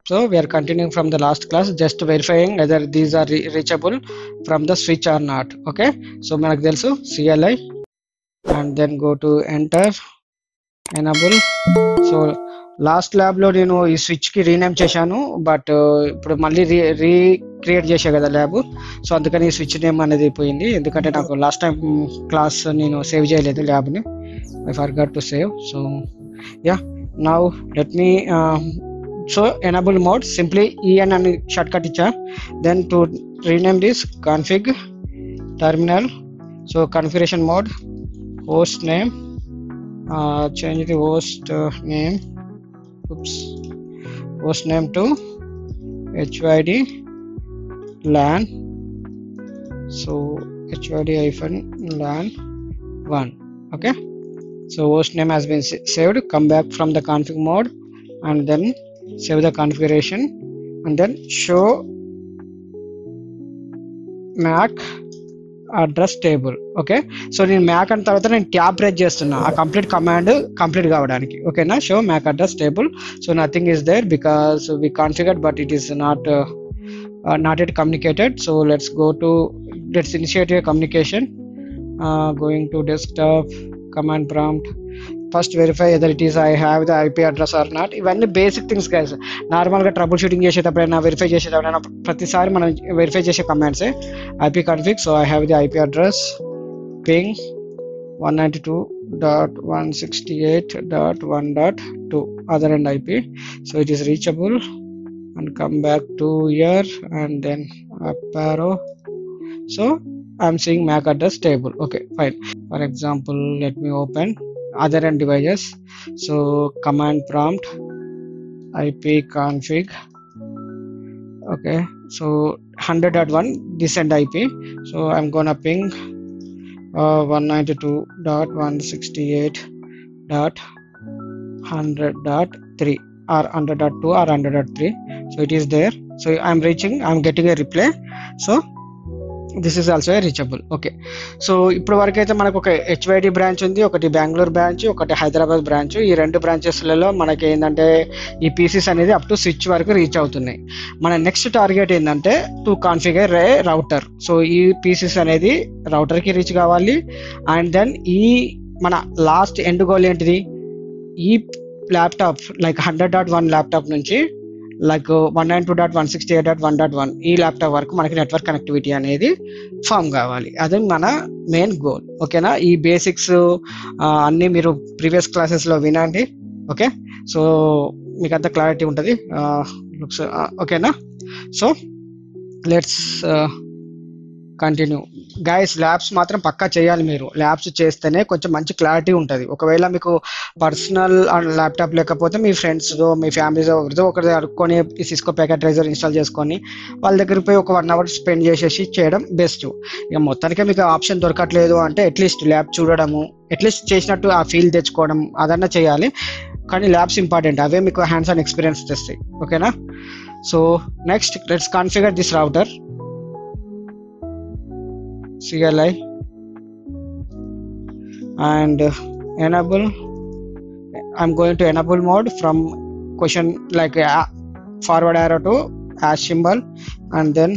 So we are continuing from the last class, just verifying whether these are reachable from the switch or not. Okay, so manaku telusu CLI and then go to enter, enable. So last ల్యాబ్లో నేను ఈ స్విచ్కి rename చేశాను, but ఇప్పుడు మళ్ళీ recreate చేసా కదా lab. So అందుకని ఈ స్విచ్ నేమ్ అనేది పోయింది, ఎందుకంటే నాకు లాస్ట్ టైం క్లాస్ నేను సేవ్ చేయలేదు ల్యాబ్ని. I forgot to save. So yeah, now let me so enable mode simply EN అని షార్ట్ కట్ ఇచ్చా. Then to rename this config terminal. So configuration mode, host name, change the host name, host name to HYD LAN. So HYD-LAN 1. Okay, so host name has been saved. Come back from the config mode and then save the configuration and then show MAC address table. Okay, so నేను Mac అన్న తర్వాత నేను tab press చేస్తున్నా ఆ complete command complete కావడానికి. ఓకేనా, show mac address table. So nothing is there because we configured but it is not yet communicated. So let's initiate a communication. Going to desktop, command prompt. First verify whether it is I have the IP address or not. ఇవన్నీ basic things guys. నార్మల్గా trouble shooting చేసేటప్పుడైనా verify చేసేటప్పుడైనా ప్రతిసారి మనం verify చేసే కమాండ్సే. IP config. So I have the IP address ping 192.168.1.2 other end IP. So it is reachable, and come back to here and then up arrow. So I'm seeing MAC address table. Okay, fine. For example, let me open other end devices. So command prompt IP config. Okay, so 100.1 this end IP. So I'm gonna ping 192.168.100.3 or 100.2 or 100.3. so it is there. So I'm getting a reply. So this is also a reachable. Okay, so ఇప్పుడు వరకు అయితే మనకు ఒక HYD branch ఉంది, ఒకటి Bengaluru branch, ఒకటి Hyderabad branch. ఈ రెండు బ్రాంచెస్లలో మనకి ఏంటంటే ఈ పీసీస్ అనేది అప్ టు స్విచ్ వరకు రీచ్ అవుతున్నాయి. మన నెక్స్ట్ టార్గెట్ ఏంటంటే to configure A router. So ఈ పీసీస్ అనేది రౌటర్కి రీచ్ కావాలి. అండ్ దెన్ ఈ మన లాస్ట్ ఎండ్ గోల్ ఏంటిది, ఈ ల్యాప్టాప్ లైక్ 100.1 ల్యాప్టాప్ నుంచి లైక్ 192.168.1.1 ఈ ల్యాప్టాప్ వరకు మనకి నెట్వర్క్ కనెక్టివిటీ అనేది ఫామ్ కావాలి. అది మన మెయిన్ గోల్. ఓకేనా, ఈ బేసిక్స్ అన్నీ మీరు ప్రీవియస్ క్లాసెస్లో వినండి. ఓకే, సో మీకు అంత క్లారిటీ ఉంటుంది. ఓకేనా, so let's continue guys. Labs మాత్రం పక్కా చేయాలి. మీరు ల్యాబ్స్ చేస్తేనే కొంచెం మంచి క్లారిటీ ఉంటుంది. ఒకవేళ మీకు పర్సనల్ ల్యాప్టాప్ లేకపోతే మీ ఫ్రెండ్స్తో, మీ ఫ్యామిలీతో ఒకరితో అడుక్కొని ఈ సిస్కో ప్యాకెటైజర్ ఇన్స్టాల్ చేసుకొని వాళ్ళ దగ్గర పోయి ఒక 1 hour స్పెండ్ చేసేసి చేయడం బెస్ట్. ఇక మొత్తానికి మీకు ఆప్షన్ దొరకట్లేదు అంటే అట్లీస్ట్ ల్యాబ్ చూడడము, అట్లీస్ట్ చేసినట్టు ఆ ఫీల్ తెచ్చుకోవడం అదన్నా చేయాలి. కానీ ల్యాబ్స్ ఇంపార్టెంట్, అవే మీకు హ్యాండ్స్ ఆన్ ఎక్స్పీరియన్స్ తెస్తాయి. ఓకేనా, so next let's configure this router. CLI and enable. I'm going to enable mode from question like forward arrow to hash symbol and then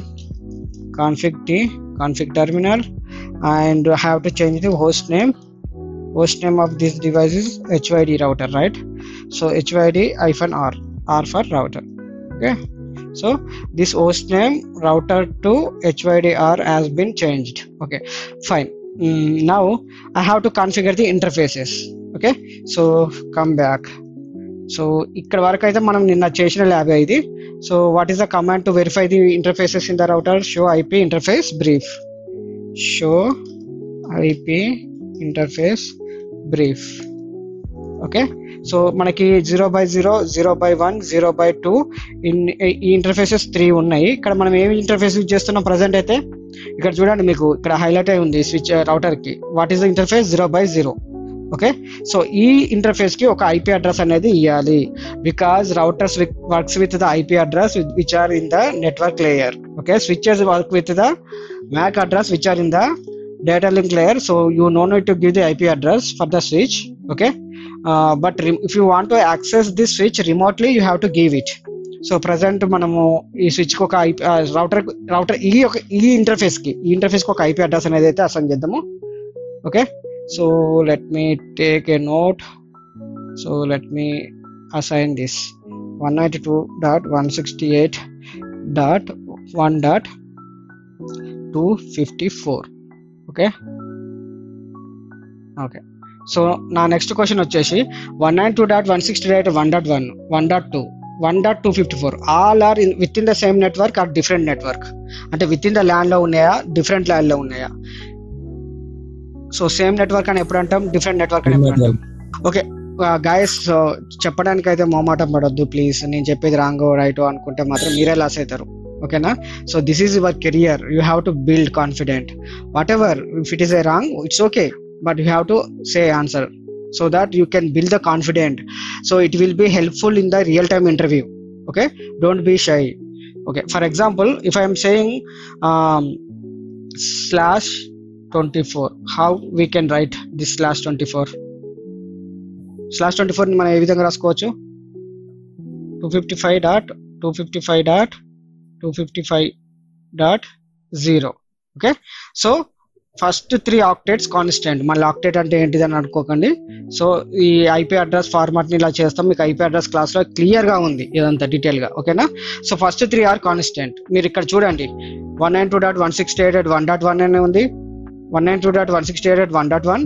config terminal, and I have to change the host name. Host name of this device is HYD router, right? So HYD-R, R for router. Okay, so this host name router to HYD-R has been changed. Okay, fine. Now I have to configure the interfaces. Okay, so come back. So ఇక్కడ వరకు అయితే మనం నిన్న చేసిన lab ఇది. So what is the command to verify the interfaces in the router? Show IP interface brief. Show IP interface brief. Okay, so మనకి 0/0, 0/1, 0/2 ఈ interfaces 3 ఉన్నాయి. ఇక్కడ మనం ఏమి ఇంటర్ఫేస్ యూజ్ చేస్తున్నాం ప్రజెంట్ అయితే ఇక్కడ చూడండి, మీకు ఇక్కడ హైలైట్ అయి ఉంది స్విచ్ రౌటర్కి. What is the interface? 0/0. Okay, so ఈ ఇంటర్ఫేస్కి ఒక IP అడ్రస్ అనేది ఇవ్వాలి, because routers works with the IP address which are in the network layer. Okay, switches work with the MAC address which are in the data link layer. So you no need to give the IP address for the switch. Okay, but if you want to access this switch remotely, you have to give it. So present మనము ఈ switch కి ఒక IP router ఈ interface కి ఒక IP address అనేది అయితే assign చేద్దాము. Okay, so let me take a note. So let me assign this 192.168.1.254. Okay okay, so నా నెక్స్ట్ క్వశ్చన్ వచ్చేసి 192.168.1.1, 1.2, 1.254 all are within the same network or different network? అంటే within the LAN లో ఉన్నాయా, different LAN లో ఉన్నాయా? So same network అని ఎప్పుడు అంటాం, డిఫరెంట్ నెట్వర్క్ అని ఎప్పుడు అంటాం? ఓకే గాయస్, సో చెప్పడానికి అయితే మొహమాటం పడొద్దు ప్లీజ్. నేను చెప్పేది రాంగో రైటో అనుకుంటే మాత్రం మీరే లాస్ అవుతారు. ఓకేనా? So this is your career, you have to build confident. What ever if it is a wrong, it's okay, but you have to say answer so that you can build the confident, so it will be helpful in the real time interview. Okay, don't be shy. Okay, for example, if I am saying /24, how we can write this /24 ని మనం ఏ విధంగా రాసుకోవచ్చు? 255.255.255.0. Okay, so first 3 octets constant. మళ్ళీ octet అంటే ఏంటిది అని అనుకోకండి. So ఈ ఐపీ అడ్రస్ ఫార్మాట్ ని ఇలా చేస్తాం. మీకు ఐపీ అడ్రస్ క్లాస్ లో క్లియర్ గా ఉంది ఇదంతా డీటెయిల్ గా. ఓకేనా? So first 3 are constant. మీరు ఇక్కడ చూడండి 192.168.1.1 అనే ఉంది, 192.168.1.1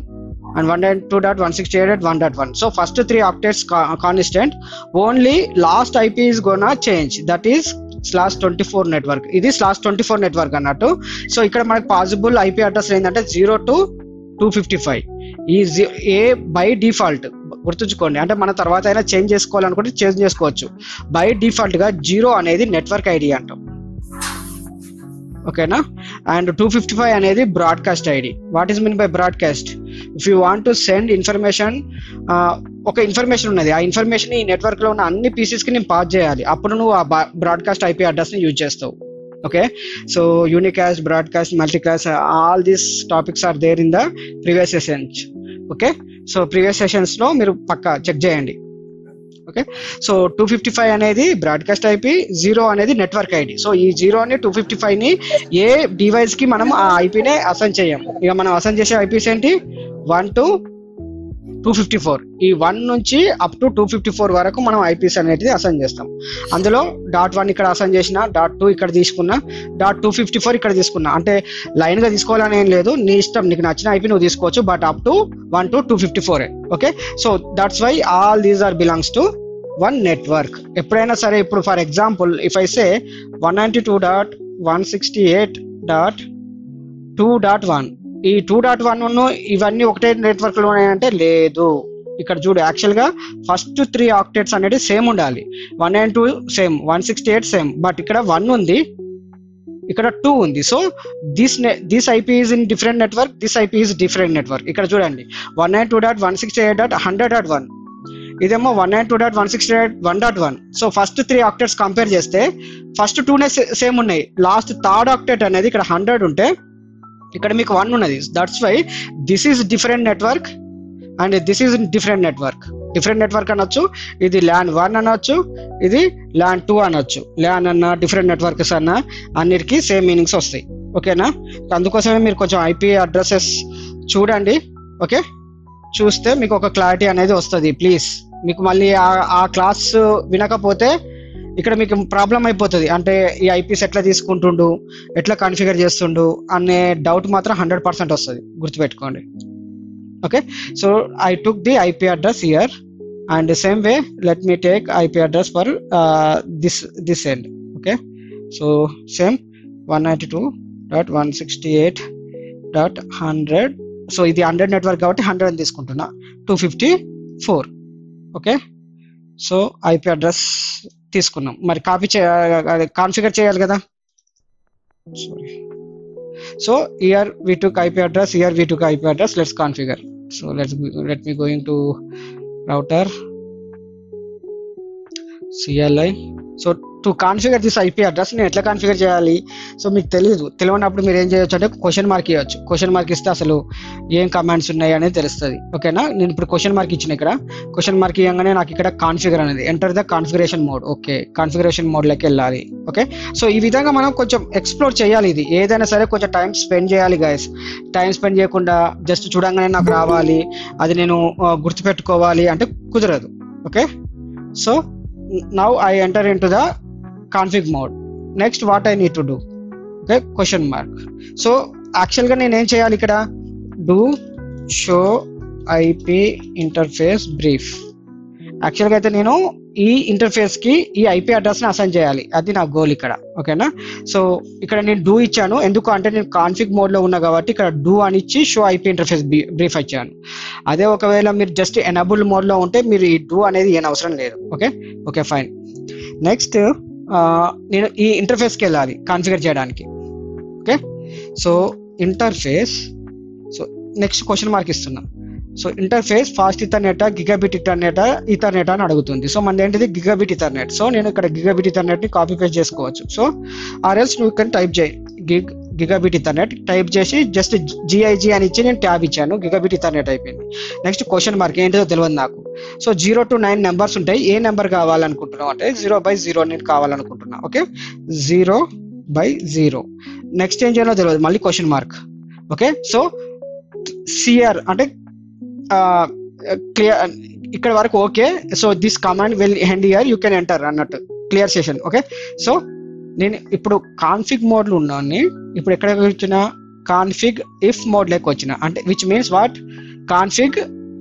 and 192.168.1.1. so first 3 octets constant, only last IP is gonna change, that is /24 network. ఇది /24 నెట్వర్క్ అన్నట్టు. సో ఇక్కడ మనకు పాసిబుల్ ఐపీ అడ్రస్ ఏంటంటే 0 to 255. ఈ ఏ బై డిఫాల్ట్ గుర్తుంచుకోండి, అంటే మన తర్వాత అయినా చేంజ్ చేసుకోవాలనుకుంటే చేంజ్ చేసుకోవచ్చు. బై డిఫాల్ట్ గా 0 అనేది నెట్వర్క్ ఐడి అంటాం. ఓకేనా? అండ్ 255 అనేది broadcast ID. What is mean by broadcast? If you want to send information, ఒక ఇన్ఫర్మేషన్ ఉన్నది, ఆ ఇన్ఫర్మేషన్ ఈ నెట్వర్క్ లో ఉన్న అన్ని పీసెస్ కి నేను పాస్ చేయాలి, అప్పుడు నువ్వు ఆ బ్రాడ్కాస్ట్ ఐపీ అడ్రస్ ని యూజ్ చేస్తావు. Okay, so unicast, broadcast, multicast, all these topics are there in the previous sessions. Okay, so previous sessions లో మీరు పక్కా చెక్ చేయండి. ఓకే, సో 255 అనేది బ్రాడ్కాస్ట్ ఐపీ, 0 అనేది నెట్వర్క్ ఐడి. సో ఈ 0 ని 255 ని ఏ డివైస్ కి మనం ఆ ఐపీనే అసైన్ చేయం. ఇక మనం అసైన్ చేసే ఐపీస్ ఏంటి? 1 to 254. ఈ 1 నుంచి అప్ టు 254 వరకు మనం ఐపీస్ అనేది అసైన్ చేస్తాం. అందులో .1 ఇక్కడ అసైన్ చేసిన, .2 ఇక్కడ తీసుకున్నా, .254 ఇక్కడ తీసుకున్నా. అంటే లైన్ గా తీసుకోవాలని ఏం లేదు, నీ ఇష్టం, నీకు నచ్చిన ఐపీ నువ్వు తీసుకోవచ్చు, but up to 1 to 254. Okay, so that's why all these are belongs to one network. ఎప్పుడైనా సరే, ఇప్పుడు for example if I say 192.168.2.1, ఈ 2.1 ఇవన్నీ ఒకటే నెట్వర్క్ లో అంటే లేదు. ఇక్కడ చూడు, యాక్చువల్ గా ఫస్ట్ 3 ఆక్టేట్స్ అనేది సేమ్ ఉండాలి. 192 సేమ్, 168 సేమ్, బట్ ఇక్కడ 1 ఉంది, ఇక్కడ 2 ఉంది. So this IP is in different network, this IP is different network. ఇక్కడ చూడండి 192.168.100.1, ఇదేమో 192.168.1.1. సో ఫస్ట్ 3 ఆక్టేట్స్ కంపేర్ చేస్తే ఫస్ట్ 2 సేమ్ ఉన్నాయి, లాస్ట్ థర్డ్ ఆక్టేట్ అనేది ఇక్కడ 100 ఉంటే ఇక్కడ మీకు 1 ఉన్నది. That's why this is different network and this is different network. Different network అనొచ్చు, ఇది LAN 1 అనొచ్చు, ఇది LAN 2 అనొచ్చు. LAN అన్న, డిఫరెంట్ నెట్వర్క్స్ అన్న, అన్నిటికీ సేమ్ మీనింగ్స్ వస్తాయి. ఓకేనా? అందుకోసమే మీరు కొంచెం ఐపీ అడ్రసెస్ చూడండి. ఓకే, చూస్తే మీకు ఒక క్లారిటీ అనేది వస్తుంది. ప్లీజ్, మీకు మళ్ళీ ఆ క్లాస్ వినకపోతే ఇక్కడ మీకు ప్రాబ్లం అయిపోతుంది. అంటే ఈ ఐపీస్ ఎట్లా తీసుకుంటుండు, ఎట్లా కాన్ఫిగర్ చేస్తుండు అనే డౌట్ మాత్రం 100% వస్తుంది, గుర్తుపెట్టుకోండి. Okay, so I took the IP address here and same way let me take IP address for this end. Okay, so same 192.168.100. So ఇది 100 నెట్వర్క్ కాబట్టి 100 అని తీసుకుంటున్నా, 254. ఓకే, సో ఐపీ అడ్రస్ తీసుకున్నాం. మరి కాన్ఫిగర్ చేయాలి కదా. So here we took IP address, here we took IP address. Let's configure. So let me going to router CLI. So to configure this IP address నేను ఎట్లా configure చేయాలి? So మీకు తెలియనప్పుడు మీరు ఏం చేయొచ్చు అంటే క్వశ్చన్ మార్క్ ఇవ్వచ్చు. క్వశ్చన్ మార్క్ ఇస్తే అసలు ఏం కమాండ్స్ ఉన్నాయి అనేది తెలుస్తుంది. ఓకేనా, నేను ఇప్పుడు క్వశ్చన్ మార్క్ ఇచ్చిన, ఇక్కడ క్వశ్చన్ మార్క్ ఇవ్వగానే నాకు ఇక్కడ కాన్ఫిగర్ అనేది enter the configuration mode. Okay, configuration మోడ్లోకి వెళ్ళాలి. ఓకే, సో ఈ విధంగా మనం కొంచెం ఎక్స్ప్లోర్ చేయాలి. ఇది ఏదైనా సరే కొంచెం టైం స్పెండ్ చేయాలి గైస్. టైం స్పెండ్ చేయకుండా జస్ట్ చూడంగానే నాకు రావాలి, అది నేను గుర్తుపెట్టుకోవాలి అంటే కుదరదు. Okay, so now I enter into the config mode. Next what I need to do? Okay, question mark. So actually గా నేను ఏం చేయాలి ఇక్కడ? do show IP interface brief. Actual గా అయితే నేను ఈ ఇంటర్ఫేస్ కి ఈ ఐపీ అడ్రస్ ని అసైన్ చేయాలి, అది నా గోల్ ఇక్కడ. ఓకేనా, సో ఇక్కడ నేను డూ ఇచ్చాను, ఎందుకు అంటే నేను కాన్ఫిగ్ మోడ్ లో ఉన్నా కాబట్టి ఇక్కడ డూ అని ఇచ్చి షో ఐపీ ఇంటర్ఫేస్ బ్రీఫ్ ఇచ్చాను. అదే ఒకవేళ మీరు జస్ట్ ఎనబుల్ మోడ్ లో ఉంటే మీరు ఈ డూ అనేది ఏం అవసరం లేదు. Okay okay fine. నెక్స్ట్ నేను ఈ ఇంటర్ఫేస్ కి వెళ్ళాలి కాన్ఫిగర్ చేయడానికి. Okay, so interface, so next question mark ఇస్తున్నా. So interface fast Ethernet, gigabit Ethernet అని అడుగుతుంది. సో మనది ఏంటిది? Gigabit Ethernet. సో నేను ఇక్కడ గిగాబిట్ ఇథర్నెట్ ని కాపీ పేస్ట్ చేసుకోవచ్చు. సో ఆర్ఎల్స్ నువ్వు ఇక్కడ టైప్ చేయి గిగాబిట్ ఇథర్నెట్, టైప్ చేసి జస్ట్ జిఐజి అని ఇచ్చి నేను ట్యాబ్ ఇచ్చాను, గిగాబిట్ ఇథర్నెట్ అయిపోయింది. నెక్స్ట్ క్వశ్చన్ మార్క్ ఏంటిదో తెలియదు నాకు. సో 0 to 9 నెంబర్స్ ఉంటాయి, ఏ నెంబర్ కావాలనుకుంటున్నావు అంటే 0/0 నేను కావాలనుకుంటున్నా. ఓకే, 0/0. నెక్స్ట్ ఏం చేయాలో తెలియదు, మళ్ళీ question mark. Okay, so CR అంటే క్లియర్ ఇక్కడ వరకు. Okay, so this command will end here, you can enter అన్నట్టు క్లియర్ సెషన్. ఓకే, సో నేను ఇప్పుడు కాన్ఫిగ్ మోడ్ లో ఉన్నాను. ఇప్పుడు ఎక్కడ వచ్చిన? కాన్ఫిగ్ ఇఫ్ మోడ్ లోకి వచ్చిన, అంటే which means what? Config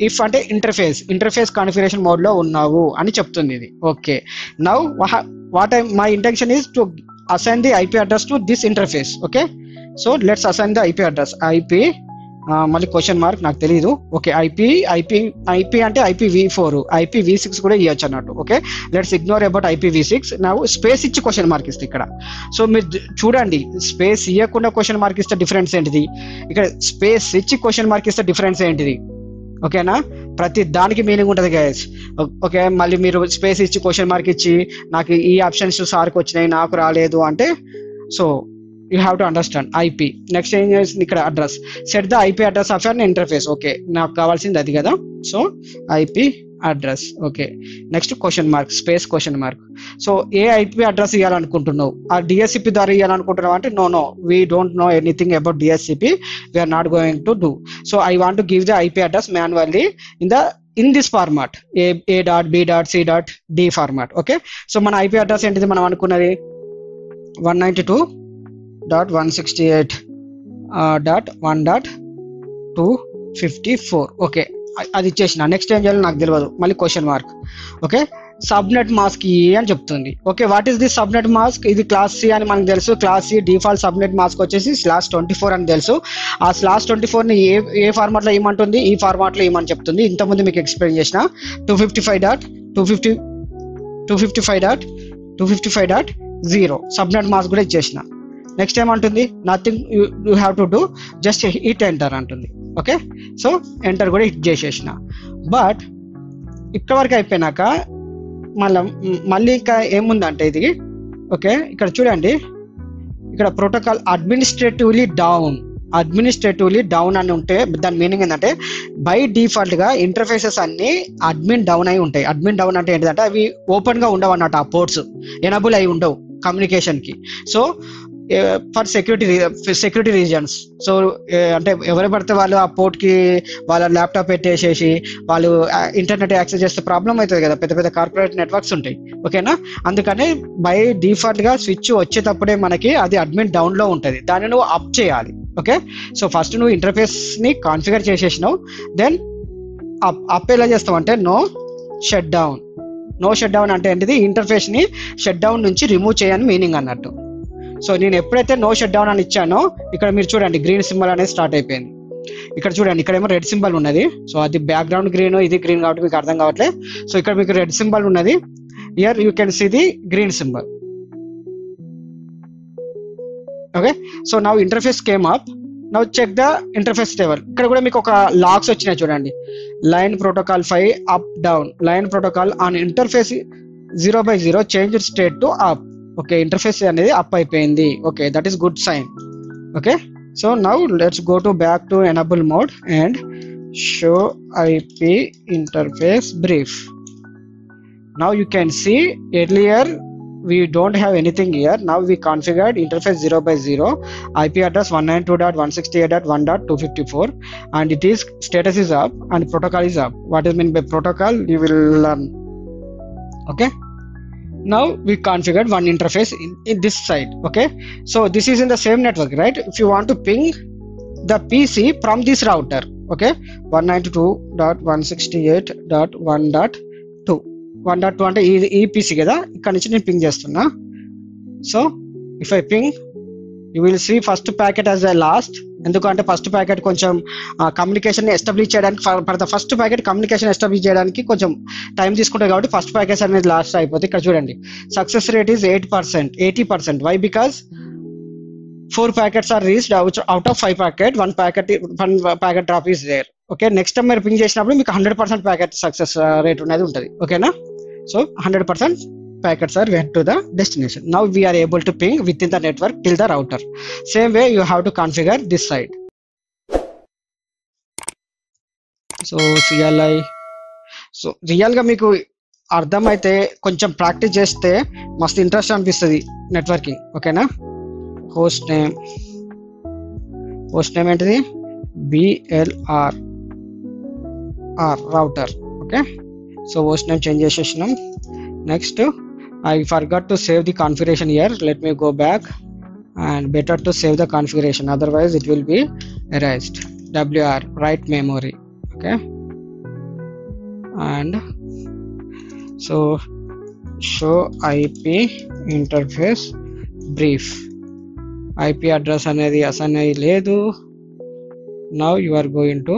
if అంటే ఇంటర్ఫేస్ కాన్ఫిగరేషన్ మోడ్ లో ఉన్నావు అని చెప్తుంది ఇది. Okay, now what my intention is to assign the IP address to this interface. Okay, so let's assign the IP address. IP మళ్ళీ క్వశ్చన్ మార్క్, నాకు తెలియదు. Okay, IP అంటే IPv4, IPv6 కూడా ఇవ్వచ్చు అన్నట్టు. Okay, let's ignore about IPv6. నా space ఇచ్చి question mark ఇస్తే ఇక్కడ. సో మీరు చూడండి, స్పేస్ ఇవ్వకుండా క్వశ్చన్ మార్క్ ఇస్తే డిఫరెన్స్ ఏంటిది, ఇక్కడ స్పేస్ ఇచ్చి క్వశ్చన్ మార్క్ ఇస్తే డిఫరెన్స్ ఏంటిది? ఓకేనా, ప్రతి దానికి మీనింగ్ ఉంటుంది గైస్. ఓకే, మళ్ళీ మీరు స్పేస్ ఇచ్చి క్వశ్చన్ మార్క్ ఇచ్చి నాకు ఈ ఆప్షన్స్ సార్కి వచ్చినాయి నాకు రాలేదు అంటే, so you have to understand IP. Next ఏం చేస్తుంది ఇక్కడ? Address. Set the IP address of your interface. Okay, నాకు కావాల్సింది అది కదా. So IP address. Okay, next question mark, space question mark. So ఏ IP అడ్రస్ ఇవ్వాలనుకుంటున్నావు? ఆ DSCP ద్వారా ఇవ్వాలనుకుంటున్నావు అంటే no we don't know anything about DSCP, we're not going to do. So I want to give the IP address manually in this format, A.B.C.D format. Okay, so మన IP address ఏంటిది మనం అనుకున్నది? 192.168.1.254. Okay, అది ఇచ్చేసిన. Next ఏం చేయాలి నాకు తెలియదు, మళ్ళీ question mark. Okay, subnet mask అని చెప్తుంది. Okay, what is this subnet mask? ఇది క్లాస్ C అని మనకు తెలుసు. Class C default subnet mask వచ్చేసి /24 అని తెలుసు. ఆ /24 ని ఏ ఫార్మాట్ లో ఇవ్వమంటుంది? ఈ ఫార్మాట్ లో ఇవ్వమని చెప్తుంది. ఇంతకుముందు మీకు ఎక్స్ప్లెయిన్ చేసిన 255.255.255.0 సబ్నెట్ మాస్క్ కూడా ఇచ్చేసిన. నెక్స్ట్ ఏమంటుంది? Nothing you have to do, just hit enter అంటుంది. ఓకే, సో ఎంటర్ కూడా హిట్ చేసేసిన. బట్ ఇక్కడ వరకు అయిపోయినాక మళ్ళీ ఇంకా ఏముందంటే ఇది. ఓకే, ఇక్కడ చూడండి, ఇక్కడ ప్రోటోకాల్ అడ్మినిస్ట్రేటివ్లీ డౌన్ అని ఉంటే దాని మీనింగ్ ఏంటంటే బై డిఫాల్ట్ గా ఇంటర్ఫేసెస్ అన్ని అడ్మిన్ డౌన్ అయి ఉంటాయి. అడ్మిన్ డౌన్ అంటే ఏంటంటే అవి ఓపెన్ గా ఉండవు అన్నట్టు, ఆ పోర్ట్స్ ఎనబుల్ అయి ఉండవు కమ్యూనికేషన్ కి. So for security reasons. So అంటే ఎవరు పడితే వాళ్ళు ఆ పోర్ట్ కి వాళ్ళ ల్యాప్టాప్ పెట్టేసేసి వాళ్ళు ఇంటర్నెట్ యాక్సెస్ చేస్తే ప్రాబ్లం అవుతుంది కదా, పెద్ద కార్పొరేట్ నెట్వర్క్స్ ఉంటాయి. ఓకేనా, అందుకని బై డిఫాల్ట్ గా స్విచ్ వచ్చేటప్పుడే మనకి అది అడ్మిన్ డౌన్ లో ఉంటుంది, దాన్ని నువ్వు అప్ చేయాలి. ఓకే, సో ఫస్ట్ నువ్వు ఇంటర్ఫేస్ ని కాన్ఫిగర్ చేసేసినావు, దెన్ అప్ ఎలా చేస్తావు అంటే నో షట్ డౌన్ అంటే ఏంటిది? ఇంటర్ఫేస్ ని షట్ డౌన్ నుంచి రిమూవ్ చేయని మీనింగ్ అన్నట్టు. సో నేను ఎప్పుడైతే నో షట్ డౌన్ అని ఇచ్చానో ఇక్కడ మీరు చూడండి గ్రీన్ సింబల్ అనేది స్టార్ట్ అయిపోయింది. ఇక్కడ చూడండి, ఇక్కడ ఏమో రెడ్ సింబల్ ఉన్నది. సో అది బ్యాక్గ్రౌండ్ గ్రీన్, ఇది గ్రీన్ కాబట్టి మీకు అర్థం కావట్లేదు. సో ఇక్కడ మీకు రెడ్ సింబల్ ఉన్నది, here you can see the green symbol. Okay, so now interface came up. Now check the interface table. ఇక్కడ కూడా మీకు ఒక లాగ్స్ వచ్చినాయి చూడండి. Line protocol 5 up down, line protocol on interface 0/0 change state to up. Okay, interface అనేది up అయిపోయింది. Okay, that is good sign. Okay, so now let's go to back to enable mode and show IP interface brief. Now you can see earlier we don't have anything here. Now we configured interface 0 by 0, IP address 192.168.1.254, and it is status is up and protocol is up. What is meant by protocol you will learn. Okay, now we configured one interface in this side. Okay, so this is in the same network, right? If you want to ping the PC from this router, okay, 192.168.1.2 1.2 అంటే ఈ PC కదా, ఇక్కడ నుంచి నేను ping చేస్తున్నా. So if I ping you will see first packet as the lost. ఎందుకంటే first packet కొంచెం communication establish చేయడానికి, for the first packet communication establish చేయడానికి కొంచెం టైం తీసుకుంటుంది కాబట్టి ఫస్ట్ ప్యాకెట్స్ అనేది లాస్ట్ అయిపోతుంది. ఇక్కడ చూడండి, success rate is 80%. Why? Because 4 packets are reached out of 5 packet. One packet drop is there. Okay, next time మీరు పింగ్ చేసినప్పుడు మీకు 100% ప్యాకెట్ సక్సెస్ రేట్ అనేది ఉంటుంది. ఓకేనా? So 100% packets are went to the destination. Now we are able to ping within the network till the router. Same way you have to configure this side. So CLI, so రియల్గా మీకు అర్థమైతే కొంచెం practice చేస్తే మస్తు interest అనిపిస్తుంది networking. ఓకేనా? Host name ఏంటిది? BLR router. Okay, so host name change చేసేసినాం. Next I forgot to save the configuration here. Let me go back, and better to save the configuration, otherwise it will be erased. WR, write memory. Okay, and so show IP interface brief. IP address అనేది assign లేదు. Now you are going to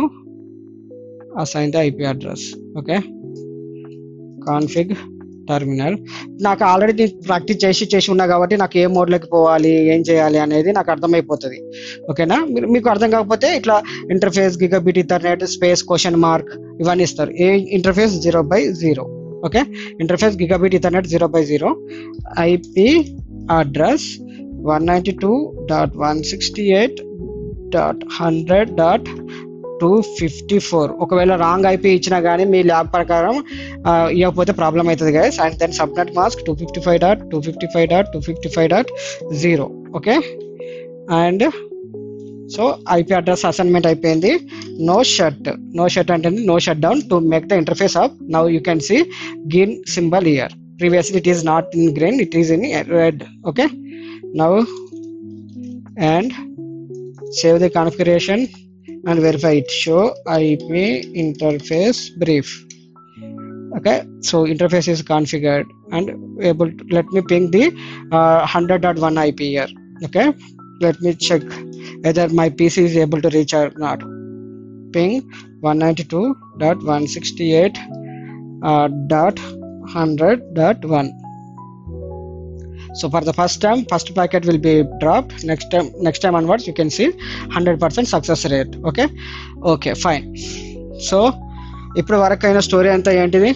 assign the IP address. Okay, config terminal. నాకు already practice చేసి ఉన్నా కాబట్టి నాకు ఏ మోడ్లోకి పోవాలి, ఏం చేయాలి అనేది నాకు అర్థమైపోతుంది. ఓకేనా? మీకు అర్థం కాకపోతే ఇట్లా interface gigabit Ethernet space question mark ఇవన్నీ ఇస్తారు. ఏ interface 0/0. Okay, interface gigabit Ethernet 0/0, IP address 192.168.100.254. ఒకవేళ రాంగ్ IP ఇచ్చినా కానీ మీ ల్యాబ్ ప్రకారం ఇవ్వకపోతే ప్రాబ్లం అవుతుంది guys. And then subnet mask 255.255.255.0. Okay, and so IP address assignment అయిపోయింది. నో షట్ అంటే no shut down to make the interface up. Now you can see green symbol here. Previously it is not in green, it is in red. Okay, now and save the configuration and verify it. Show IP interface brief. Okay, so interface is configured and able to, let me ping the 100.1 IP here. Okay, let me check whether my PC is able to reach or not. Ping 192.168.100.1. So for the first time, first packet will be dropped. Next time onwards you can see 100% success rate. Okay, fine. So ఇప్పుడు వరకు అయిన story అంతా ఏంటిది?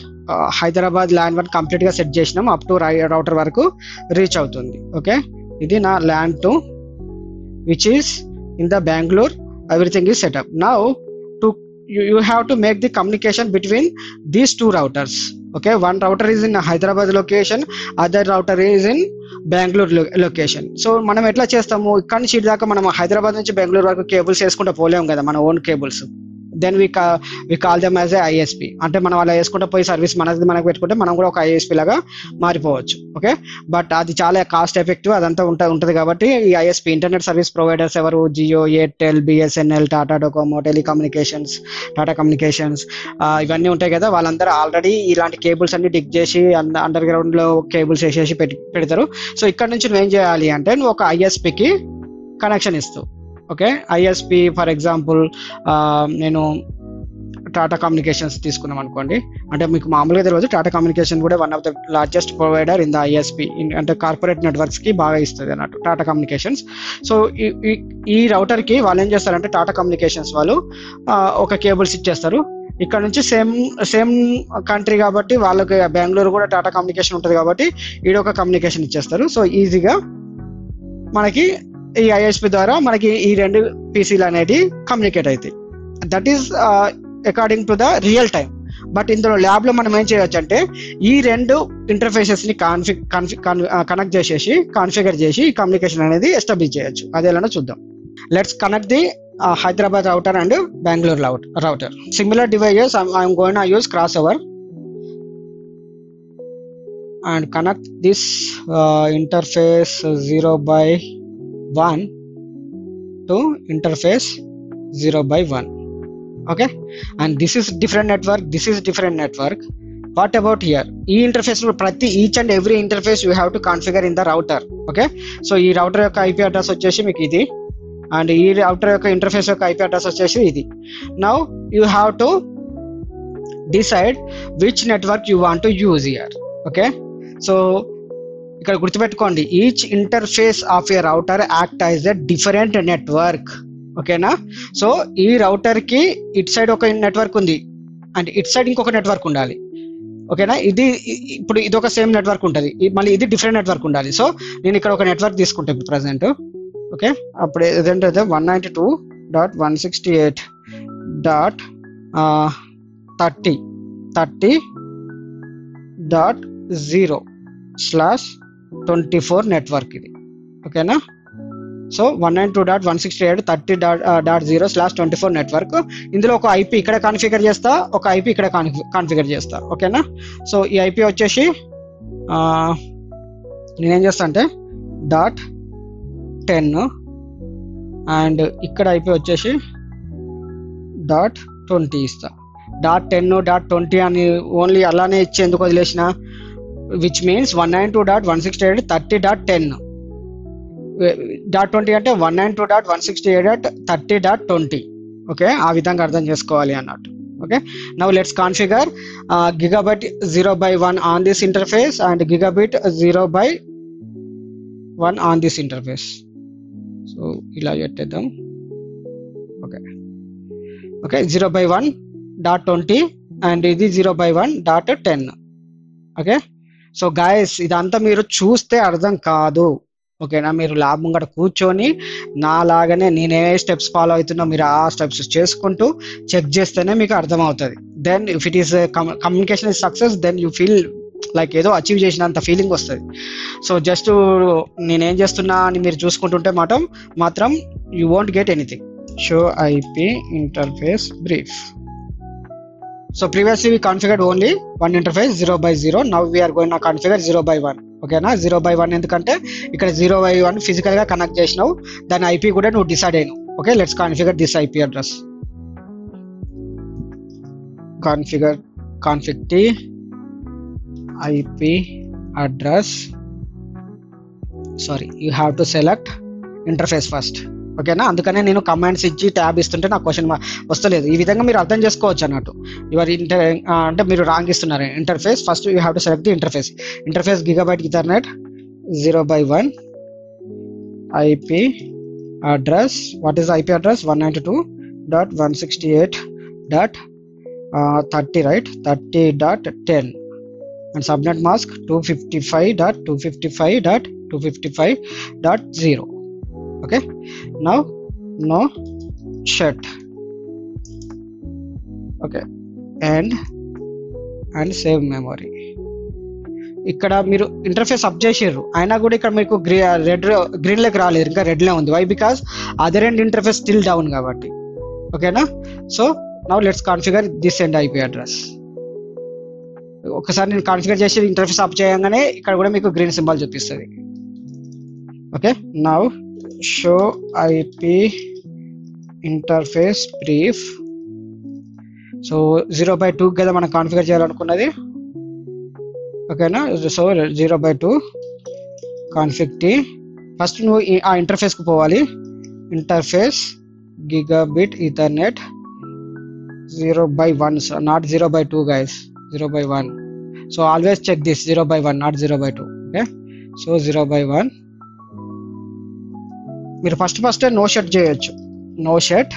Hyderabad LAN 1 complete గా set చేసినాం, up to router వరకు reach అవుతుంది. Okay, ఇది నా LAN 2 which is in the Bangalore. Everything is set up. Now you have to make the communication between these 2 routers. Okay, one router is in Hyderabad location, other router is in Bangalore location. So మనం ఎట్లా చేస్తాము? ఇక్కడ నుంచి ఇటు దాకా మనం హైదరాబాద్ నుంచి బెంగళూరు వరకు కేబుల్స్ వేసుకుంటూ పోలేము కదా, మన own cables. Then we call them as a ISP. అంటే మనం అలా వేసుకుంటూ పోయి సర్వీస్ మనకు పెట్టుకుంటే మనం కూడా ఒక ISP లాగా మారిపోవచ్చు. ఓకే, బట్ అది చాలా కాస్ట్ ఎఫెక్టివ్ అదంతా ఉంటుంది కాబట్టి ఈ ISP ఇంటర్నెట్ సర్వీస్ ప్రొవైడర్స్ ఎవరు? Jio, Airtel, BSNL, Tata Docomo, telecommunications, Tata communications ఇవన్నీ ఉంటాయి కదా. వాళ్ళందరూ ఆల్రెడీ ఇలాంటి కేబుల్స్ అన్ని డిగ్ చేసి అండర్ గ్రౌండ్ లో కేబుల్స్ వేసేసి పెడతారు. సో ఇక్కడ నుంచి నువ్వు ఏం చేయాలి అంటే నువ్వు ఒక ISPకి కనెక్షన్ ఇస్తావు. ఓకే, ISP ఫర్ ఎగ్జాంపుల్ నేను టాటా కమ్యూనికేషన్స్ తీసుకున్నాం అనుకోండి, అంటే మీకు మామూలుగా తెలియదు, టాటా కమ్యూనికేషన్ కూడా one of the largest provider in the ISP, అంటే కార్పొరేట్ నెట్వర్క్స్కి బాగా ఇస్తుంది అన్నట్టు టాటా కమ్యూనికేషన్స్. సో ఈ రౌటర్కి వాళ్ళు ఏం చేస్తారంటే టాటా కమ్యూనికేషన్స్ వాళ్ళు ఒక కేబుల్స్ ఇచ్చేస్తారు. ఇక్కడ నుంచి సేమ్ కంట్రీ కాబట్టి వాళ్ళకి బెంగళూరు కూడా టాటా కమ్యూనికేషన్ ఉంటుంది కాబట్టి ఈడొక కమ్యూనికేషన్ ఇచ్చేస్తారు. సో ఈజీగా మనకి ఈ ఐఎస్పి ద్వారా మనకి ఈ రెండు పీసీలు అనేది కమ్యూనికేట్ అవుతాయి. That is according to the real time. But ఇందులో ల్యాబ్లో మనం ఏం చేయొచ్చు అంటే ఈ రెండు ఇంటర్ఫేసెస్ని కనెక్ట్ చేసేసి కాన్ఫిగర్ చేసి ఈ కమ్యూనికేషన్ అనేది ఎస్టాబ్లిష్ చేయొచ్చు. అదేలా చూద్దాం. Let's connect the Hyderabad router and Bangalore router. Similar devices, I'm going to use crossover and connect this interface 0/1 to interface 0/1. Okay, and this is different network, this is different network. What about here? Interface each and every interface you have to configure in the router. Okay, so ఈ router యొక్క IP address వచ్చేసి మీకు ఇది, and ఈ router యొక్క interface యొక్క IP address వచ్చేసి ఇది. Now you have to decide which network you want to use here. Okay, so ఇక్కడ గుర్తుపెట్టుకోండి, each interface of A router act as a different network. ఓకేనా, సో ఈ రౌటర్కి ఇటు సైడ్ ఒక నెట్వర్క్ ఉంది అండ్ ఇటు సైడ్ ఇంకొక నెట్వర్క్ ఉండాలి. ఓకేనా, ఇప్పుడు ఇది ఒక సేమ్ నెట్వర్క్ ఉంటుంది, మళ్ళీ ఇది డిఫరెంట్ నెట్వర్క్ ఉండాలి. సో నేను ఇక్కడ ఒక నెట్వర్క్ తీసుకుంటాను ఇప్పుడు ప్రజెంట్. ఓకే, అప్పుడు ఏదంటే 192.168.30.0/24 నెట్వర్క్ ఇది. ఓకేనా, సో 192.168.30.0/24 నెట్వర్క్. ఇందులో ఒక IP ఇక్కడ కాన్ఫిగర్ చేస్తా, ఒక IP ఇక్కడ కాన్ఫిగర్ చేస్తా. ఓకేనా, సో ఈ IP వచ్చేసి నేనేం చేస్తా అంటే .10 అండ్ ఇక్కడ IP వచ్చేసి .20 ఇస్తా. .10 .20 అని ఓన్లీ అలానే ఇచ్చి ఎందుకు వదిలేసిన, విచ్ మీన్స్ 192.168.30.10 .20 అంటే 192.168.30.20. ఓకే, ఆ విధంగా అర్థం చేసుకోవాలి అన్నట్టు. Okay, now let's configure gigabit 0/1 on this interface and gigabit 0/1 on this interface. So ఇలా పెట్టేద్దాం. ఓకే, ఓకే 0/1.20 అండ్ ఇది 0/1.10. ఓకే, సో గాయస్ ఇదంతా మీరు చూస్తే అర్థం కాదు. ఓకేనా, మీరు ల్యాబ్ ముంగట కూర్చొని నాలాగానే నేనే స్టెప్స్ ఫాలో అవుతున్నా మీరు ఆ స్టెప్స్ చేసుకుంటూ చెక్ చేస్తేనే మీకు అర్థమవుతుంది. Then if it is communication is success, then you feel like ఏదో అచీవ్ చేసినంత ఫీలింగ్ వస్తుంది. సో జస్ట్ నేనేం చేస్తున్నా అని మీరు చూసుకుంటుంటే మాత్రం you won't get anything. Show IP interface brief. So previously we configured only one interface 0/0. Now we are going to configure 0/1. ఓకేనా, 0/1 ఎందుకంటే ఇక్కడ 0/1 ఫిజికల్ గా కనెక్ట్ చేసినావు, దాని IP కూడా నువ్వు డిసైడ్ అయినావు. Okay, let's configure this IP address. config t IP address. Sorry, you have to select interface first. ఓకేనా, అందుకనే నేను కమాండ్స్ ఇచ్చి ట్యాబ్ ఇస్తుంటే నాకు క్వశ్చన్ వస్తలేదు. ఈ విధంగా మీరు అర్థం చేసుకోవచ్చు అన్నట్టు. అంటే మీరు రాంగ్ ఇస్తున్నారు. Interface first you have to select the interface gigabit Ethernet 0/1 IP address. What is the IP address? 192.168.30, right? 30.10 and subnet mask 255.255.255.0. Okay, now no shut. Okay, and save memory. ఇక్కడ మీరు ఇంటర్ఫేస్ అప్ చేసారు అయినా కూడా ఇక్కడ మీకు green లెక్ రాలేదు, ఇంకా red లే ఉంది. Why? Because other end interface still down కాబట్టి. ఓకేనా, so now let's configure this end IP address. ఒకసారి నేను కాన్ఫిగర్ చేసి ఇంటర్ఫేస్ అప్ చేయగానే ఇక్కడ కూడా మీకు గ్రీన్ సింబల్ చూపిస్తుంది. Okay, now show IP interface brief. So 0/2 కదా మనం కాన్ఫిగర్ చేయాలనుకున్నది. ఓకేనా, సో 0/2 కాన్ఫిగ్ టీ. ఫస్ట్ నువ్వు ఆ ఇంటర్ఫేస్కి పోవాలి. Interface gigabit Ethernet 0 by 1, so not 0 by 2 guys, 0 by 1. So always check this 0 by 1, not 0 by 2. Okay, so 0 by 1. మీరు first no shut చేయొచ్చు. No shut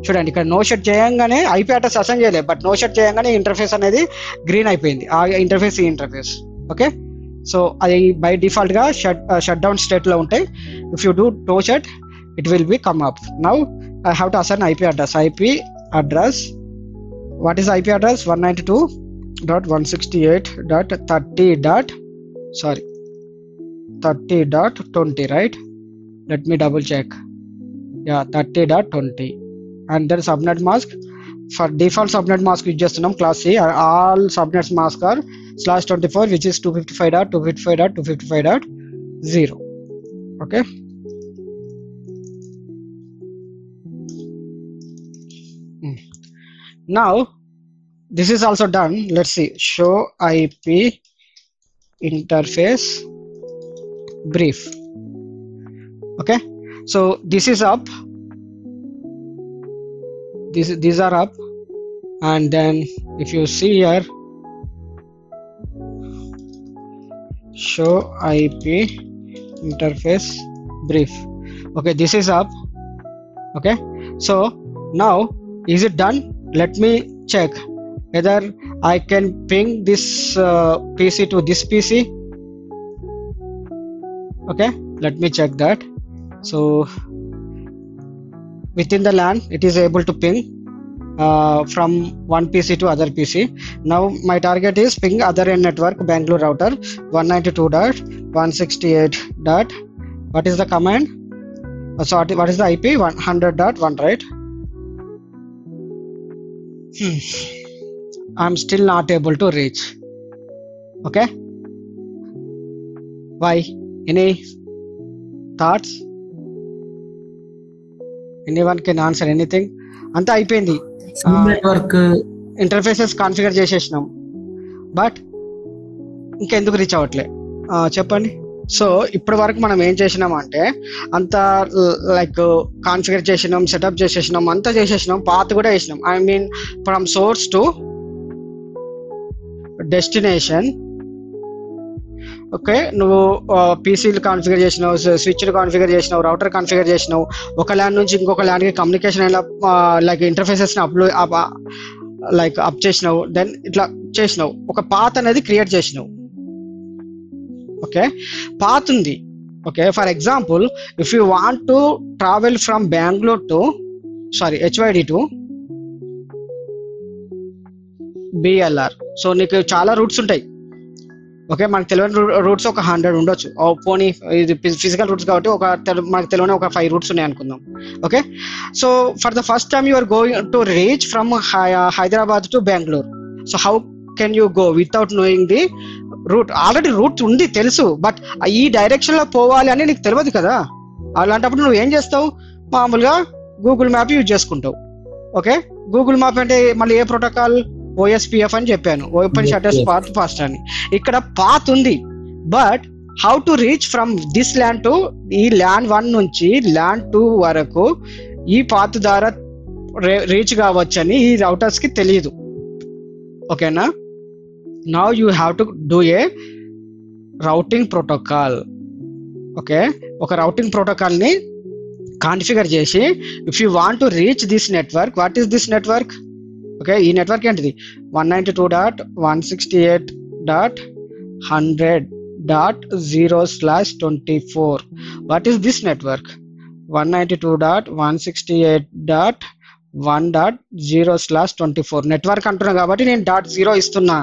చూడండి, ఇక్కడ నో షట్ చేయంగానే IP address assign చేయలేదు, but no shut చేయంగానే interface అనేది green అయిపోయింది. ఆ ఇంటర్ఫేస్ ఈ ఇంటర్ఫేస్. ఓకే, సో అది బై డిఫాల్ట్ గా షట్ డౌన్ స్టేట్ లో ఉంటాయి. If you do no shut it will be come up. Now I have to assign IP address. What is IP address? 192.168.30.20, right? Let me double check. Yeah, 30.20. And then subnet mask. For default subnet mask use చేస్తున్నాం class C. All subnets mask are /24, which is 255.255.255.0. okay, now this is also done. Let's see, show IP interface brief. Okay, so this is up, these are up, and then if you see here, show IP interface brief. Okay, this is up. Okay, so now is it done? Let me check whether I can ping this PC to this PC. Okay, let me check that. So within the LAN it is able to ping from one PC to other PC. Now my target is ping other end network Bangalore router 192.168. What is the command? So what is the IP? 100.1, right? I'm still not able to reach. Okay, why? Any thoughts? Anyone can answer anything? అంతా అయిపోయింది, network interfaces configure చేసేసినాం, but ఇంకెందుకు reach అవ్వట్లే చెప్పండి. So ఇప్పటి వరకు మనం ఏం చేసినాం అంటే అంతా లైక్ కాన్ఫిగర్ చేసినాం, సెటప్ చేసేసినాం, అంతా చేసేసినాం, పాత్ కూడా వేసినాం. I mean from source to destination. Okay, నువ్వు పీసీలు కాన్ఫిగర్ చేసినావు, స్విచ్లు కాన్ఫిగర్ చేసినావు, రౌటర్ కాన్ఫిగర్ చేసినావు, ఒక ల్యాన్ నుంచి ఇంకొక ల్యాన్కి కమ్యూనికేషన్ అయినా లైక్ ఇంటర్ఫేసెస్ని అప్ చేసినావు, దెన్ ఇట్లా చేసినావు, ఒక పాత్ అనేది క్రియేట్ చేసినావు. ఓకే, పాత్ ఉంది. Okay, for example if you want to travel from Bengaluru to HYD to BLR, so నీకు చాలా రూట్స్ ఉంటాయి. ఓకే, మనకు తెలియని రూట్స్ ఒక 100 ఉండొచ్చు. పోనీ ఇది ఫిజికల్ రూట్స్ కాబట్టి మనకు తెలియని ఒక 5 రూట్స్ ఉన్నాయి అనుకుందాం. Okay, so for the first time you are going to reach from Hyderabad to Bengaluru. So how can you go without knowing the route? Already route ఉంది తెలుసు, బట్ ఈ డైరెక్షన్ లో పోవాలి అని నీకు తెలియదు కదా. అలాంటప్పుడు నువ్వు ఏం చేస్తావు? మామూలుగా గూగుల్ మ్యాప్ యూజ్ చేసుకుంటావు. ఓకే, గూగుల్ మ్యాప్ అంటే మళ్ళీ ఏ ప్రోటోకాల్? OSPF అని చెప్పాను, ఓపెన్ షటర్స్ పాత్ ఫాస్ట్ అని. ఇక్కడ పాత్ ఉంది, but how to reach from this LAN to ఈ ల్యాన్ 1 నుంచి ల్యాన్ 2 వరకు ఈ పాత్ ద్వారా రీచ్ కావచ్చని ఈ రౌటర్స్ కి తెలియదు. ఓకేనా? Now you have to do a routing protocol. Okay, ఒక రౌటింగ్ ప్రోటోకాల్ ని కాన్ఫిగర్ చేసి if you want to reach this network, what is this network? Okay, ఈ నెట్వర్క్ ఏంటిది? 192.168.100.0/24. What is this network? 192.168.1.0/24. Network అంటున్నా కాబట్టి నేను .0 ఇస్తున్నా.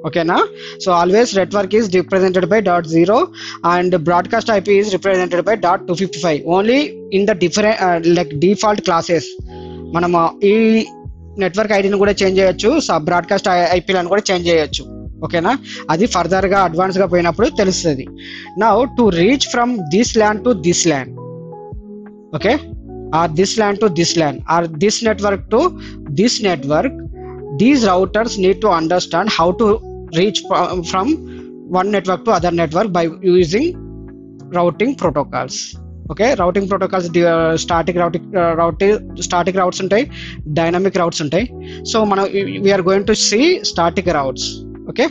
ఓకేనా? So always network is represented by .0 and broadcast IP is represented by .255. Only in the like default classes. మనం ఈ network ఐడిని కూడా చేంజ్ చేయొచ్చు, బ్రాడ్కాస్ట్ ఐపీలను కూడా చేంజ్ చేయొచ్చు. ఓకేనా? అది ఫర్దర్ గా అడ్వాన్స్ గా పోయినప్పుడు తెలుస్తుంది. Now to reach from this LAN to this LAN, okay, or this LAN to this LAN, or this network to this network, these routers need to understand how to reach from one network to other network by using routing protocols. Okay, routing protocols static routes ఉంటాయి, dynamic routes ఉంటాయి. So మనం we are going to see static routes. Okay,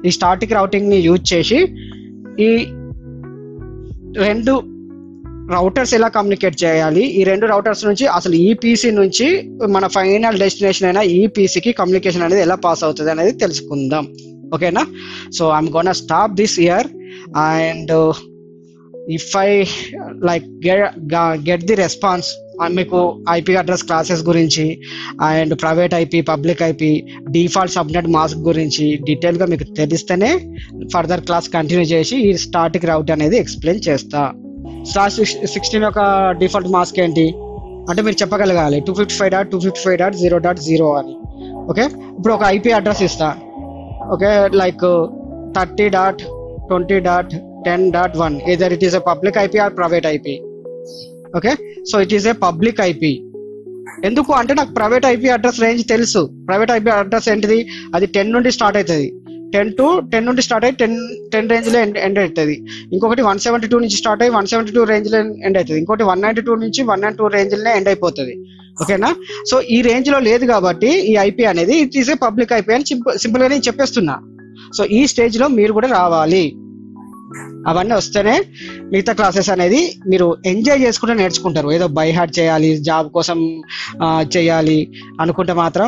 ఈ static రౌటింగ్ని use చేసి ఈ రెండు routers ఎలా communicate చేయాలి, ఈ రెండు రౌటర్స్ నుంచి అసలు ఈ పీసీ నుంచి మన ఫైనల్ డెస్టినేషన్ అయినా ఈ పీసీకి కమ్యూనికేషన్ అనేది ఎలా పాస్ అవుతుంది అనేది తెలుసుకుందాం. ఓకేనా? So I'm gonna stop this year and if I like get the response మీకు ఐపీ అడ్రస్ క్లాసెస్ గురించి and private IP, public IP, default subnet mask గురించి డీటెయిల్గా మీకు తెలిస్తేనే ఫర్దర్ క్లాస్ కంటిన్యూ చేసి ఈ స్టాటిక్ రౌట్ అనేది ఎక్స్ప్లెయిన్ చేస్తా. /16 యొక్క డిఫాల్ట్ మాస్క్ ఏంటి అంటే మీరు చెప్పగలగాలి 255.255.0.0 అని. ఓకే, ఇప్పుడు ఒక ఐపీ అడ్రస్ ఇస్తా. Okay, like 30.20.10.1 either it is a public IP or private IP. Okay, so it is a public IP. ఎందుకు అంటే నాకు ప్రైవేట్ ఐపీ అడ్రస్ రేంజ్ తెలుసు. ప్రైవేట్ ఐపీ అడ్రస్ ఏంటిది, అది 10 నుండి స్టార్ట్ అవుతుంది, 10 నుండి స్టార్ట్ అయ్యి 10 రేంజ్లో ఎండ్ అవుతుంది. ఇంకొకటి 172 నుంచి స్టార్ట్ అయ్యి 172 రేంజ్లో ఎండ్ అవుతుంది. ఇంకోటి 192 నుంచి 192 రేంజ్లోనే ఎండ్ అయిపోతుంది. ఓకేనా? సో ఈ రేంజ్లో లేదు కాబట్టి ఈ ఐపీ అనేది it is a public IP అని సింపుల్గా నేను చెప్పేస్తున్నా. సో ఈ స్టేజ్లో మీరు కూడా రావాలి. అవన్నీ వస్తేనే మిగతా క్లాసెస్ అనేది మీరు ఎంజాయ్ చేసుకుంటూ నేర్చుకుంటారు. ఏదో బై హార్ట్ చేయాలి, జాబ్ కోసం చేయాలి అనుకుంటే మాత్రం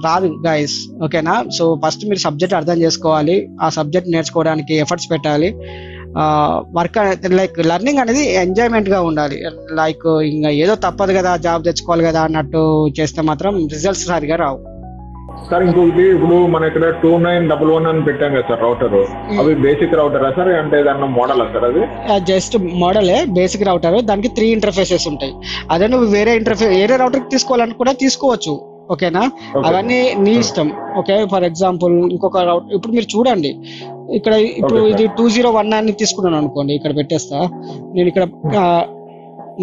రాదు గైస్. ఓకేనా? సో ఫస్ట్ మీరు సబ్జెక్ట్ అర్థం చేసుకోవాలి, ఆ సబ్జెక్ట్ నేర్చుకోవడానికి ఎఫర్ట్స్ పెట్టాలి. వర్క్ లైక్ లెర్నింగ్ అనేది ఎంజాయ్మెంట్గా ఉండాలి. లైక్ ఇంకా ఏదో తప్పదు కదా, జాబ్ తెచ్చుకోవాలి కదా అన్నట్టు చేస్తే మాత్రం రిజల్ట్స్ సరిగా రావు. సార్ ఇంకొకటి, ఇప్పుడు మన ఇక్కడ 2911 అని పెట్టాం కదా సార్ రౌటర్, అవి బేసిక్ రౌటరా సార్ అంటే ఏదన్నా మోడలా సార్? అది జస్ట్ మోడలే, బేసిక్ రౌటర్. దానికి 3 ఇంటర్ఫేసెస్ ఉంటాయి. అదే నువ్వు వేరే రౌటర్ తీసుకోవాలని కూడా తీసుకోవచ్చు. ఓకేనా? అవన్నీ నీ ఇష్టం. ఓకే, ఫర్ ఎగ్జాంపుల్ ఇంకొక రౌటర్ ఇప్పుడు మీరు చూడండి, ఇక్కడ ఇప్పుడు ఇది 201 తీసుకున్నాను అనుకోండి, ఇక్కడ పెట్టేస్తా నేను. ఇక్కడ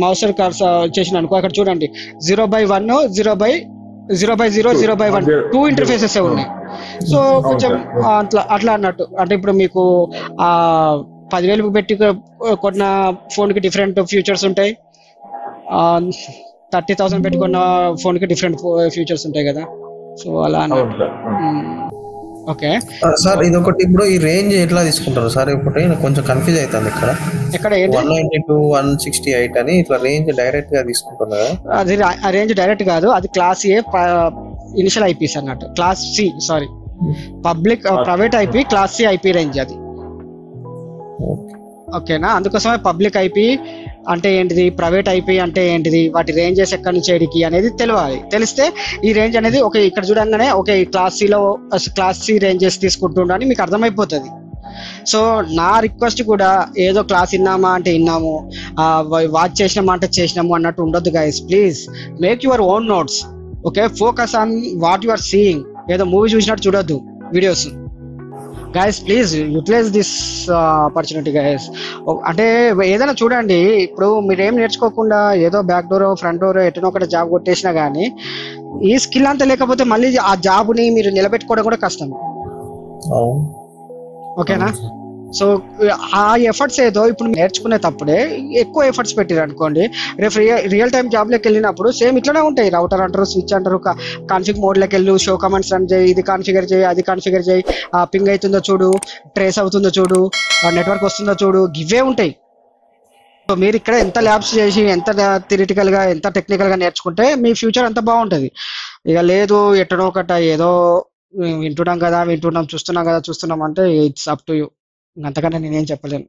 మౌసర్ కార్స్ చేసిన అనుకో, అక్కడ చూడండి 0/1, 0/0, 0/1 2 ఇంటర్ఫేసెస్ ఉన్నాయి. సో కొంచెం అట్లా అన్నట్టు. అంటే ఇప్పుడు మీకు 10,000 పెట్టి కొన్న ఫోన్కి డిఫరెంట్ ఫ్యూచర్స్ ఉంటాయి, 30,000 పెట్టుకున్న ఫోన్కి డిఫరెంట్ ఫ్యూచర్స్ ఉంటాయి కదా. సో అలా అన్నట్టు. ఓకే సార్, ఇది ఒకటి. ఇప్పుడు ఈ రేంజ్ ఎట్లా తీసుకుంటారు సార్? ఇప్పుడు కొంచెం కన్ఫ్యూజ్ అవుతుంది ఇక్కడ. 192, 168 అని ఇట్లా రేంజ్ డైరెక్ట్ గా తీసుకుంటున్నారు. అది ఆ రేంజ్ డైరెక్ట్ కాదు, అది క్లాస్ ఏ ఇనిషియల్ ఐపీస్ అన్నట్టు. Class C sorry public private IP class C IP range అది. ఓకేనా? అందుకోసమే పబ్లిక్ ఐపీ అంటే ఏంటిది, ప్రైవేట్ ఐపీ అంటే ఏంటిది, వాటి రేంజెస్ ఎక్కడి నుంచి ఏడికి అనేది తెలియాలి. తెలిస్తే ఈ రేంజ్ అనేది ఓకే ఇక్కడ చూడంగానే ఓకే క్లాస్ సి రేంజెస్ తీసుకుంటుండ అని మీకు అర్థమైపోతుంది. సో నా రిక్వెస్ట్ కూడా ఏదో క్లాస్ విన్నామా అంటే విన్నాము, వాచ్ చేసినామా అంటే చేసినాము అన్నట్టు ఉండొద్దు guys. Please make your own notes. Okay, focus on what you are seeing. ఏదో మూవీ చూసినట్టు చూడొద్దు videos. Guys please utilize this opportunity guys. అంటే ఏదైనా చూడండి, ఇప్పుడు మీరేం నేర్చుకోకుండా ఏదో బ్యాక్ డోర్ ఫ్రంట్ డోర్ ఎటనో ఒకటి జాబ్ కొట్టేసినా కానీ ఈ స్కిల్ అంతా లేకపోతే మళ్ళీ ఆ జాబ్ని మీరు నిలబెట్టుకోవడం కూడా కష్టం. ఓకేనా? సో ఆ ఎఫర్ట్స్ ఏదో ఇప్పుడు నేర్చుకునే తప్పుడే ఎక్కువ ఎఫర్ట్స్ పెట్టారు అనుకోండి, రేపు రియల్ టైం జాబ్లోకి వెళ్ళినప్పుడు సేమ్ ఇట్లనే ఉంటాయి. రౌటర్ అంటారు, స్విచ్ అంటారు, కాన్ఫిగ్ మోడ్లోకి వెళ్ళు, షో కమాండ్స్ రన్ చేయి, ఇది కాన్ఫిగర్ చేయి, అది కాన్ఫిగర్ చేయి, పింగ్ అవుతుందో చూడు, ట్రేస్ అవుతుందో చూడు, నెట్వర్క్ వస్తుందో చూడు, ఇవే ఉంటాయి. సో మీరు ఇక్కడ ఎంత ల్యాబ్స్ చేసి ఎంత థియరిటికల్గా ఎంత టెక్నికల్గా నేర్చుకుంటే మీ ఫ్యూచర్ అంత బాగుంటుంది. ఇక లేదు ఎట్టడో ఒకట ఏదో వింటున్నాం చూస్తున్నాం అంటే ఇట్స్ అప్ టు యూ. అంతకన్నా నేనేం చెప్పలేను.